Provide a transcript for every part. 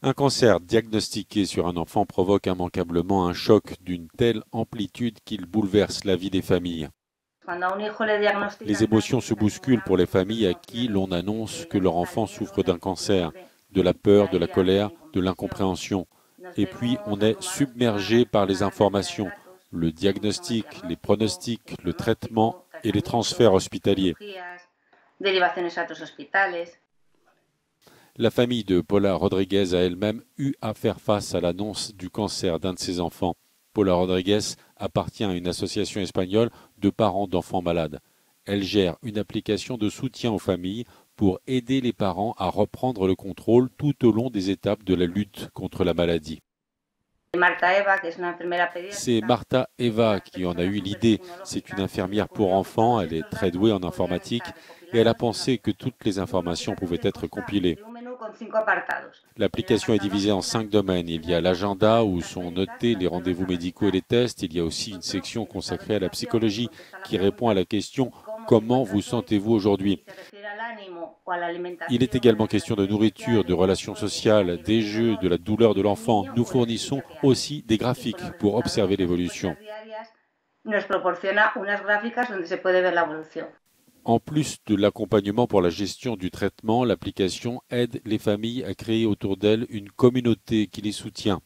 Un cancer diagnostiqué sur un enfant provoque immanquablement un choc d'une telle amplitude qu'il bouleverse la vie des familles. Les émotions se bousculent pour les familles à qui l'on annonce que leur enfant souffre d'un cancer, de la peur, de la colère, de l'incompréhension. Et puis on est submergé par les informations, le diagnostic, les pronostics, le traitement et les transferts hospitaliers. La famille de Paula Rodriguez a elle-même eu à faire face à l'annonce du cancer d'un de ses enfants. Paula Rodriguez appartient à une association espagnole de parents d'enfants malades. Elle gère une application de soutien aux familles pour aider les parents à reprendre le contrôle tout au long des étapes de la lutte contre la maladie. C'est Marta Eva qui en a eu l'idée. C'est une infirmière pour enfants, elle est très douée en informatique et elle a pensé que toutes les informations pouvaient être compilées. L'application est divisée en 5 domaines. Il y a l'agenda où sont notés les rendez-vous médicaux et les tests. Il y a aussi une section consacrée à la psychologie qui répond à la question « Comment vous sentez-vous aujourd'hui ?» Il est également question de nourriture, de relations sociales, des jeux, de la douleur de l'enfant. Nous fournissons aussi des graphiques pour observer l'évolution. En plus de l'accompagnement pour la gestion du traitement, l'application aide les familles à créer autour d'elles une communauté qui les soutient.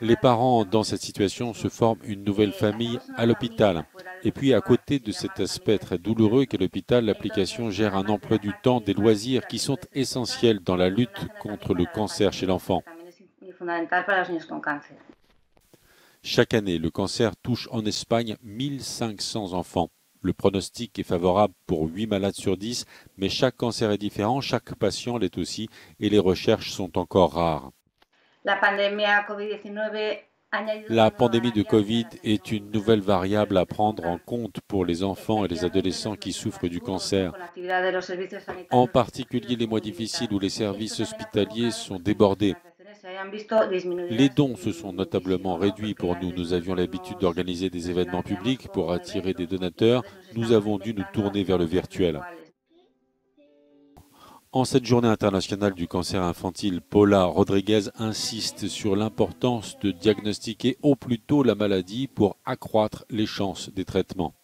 Les parents dans cette situation se forment une nouvelle famille à l'hôpital. Et puis à côté de cet aspect très douloureux qu'est l'hôpital, l'application gère un emploi du temps, des loisirs qui sont essentiels dans la lutte contre le cancer chez l'enfant. Chaque année, le cancer touche en Espagne 1500 enfants. Le pronostic est favorable pour 8 malades sur 10, mais chaque cancer est différent, chaque patient l'est aussi, et les recherches sont encore rares. La pandémie de Covid est une nouvelle variable à prendre en compte pour les enfants et les adolescents qui souffrent du cancer. En particulier les mois difficiles où les services hospitaliers sont débordés. Les dons se sont notablement réduits pour nous. Nous avions l'habitude d'organiser des événements publics pour attirer des donateurs. Nous avons dû nous tourner vers le virtuel. En cette journée internationale du cancer infantile, Paula Rodriguez insiste sur l'importance de diagnostiquer au plus tôt la maladie pour accroître les chances des traitements.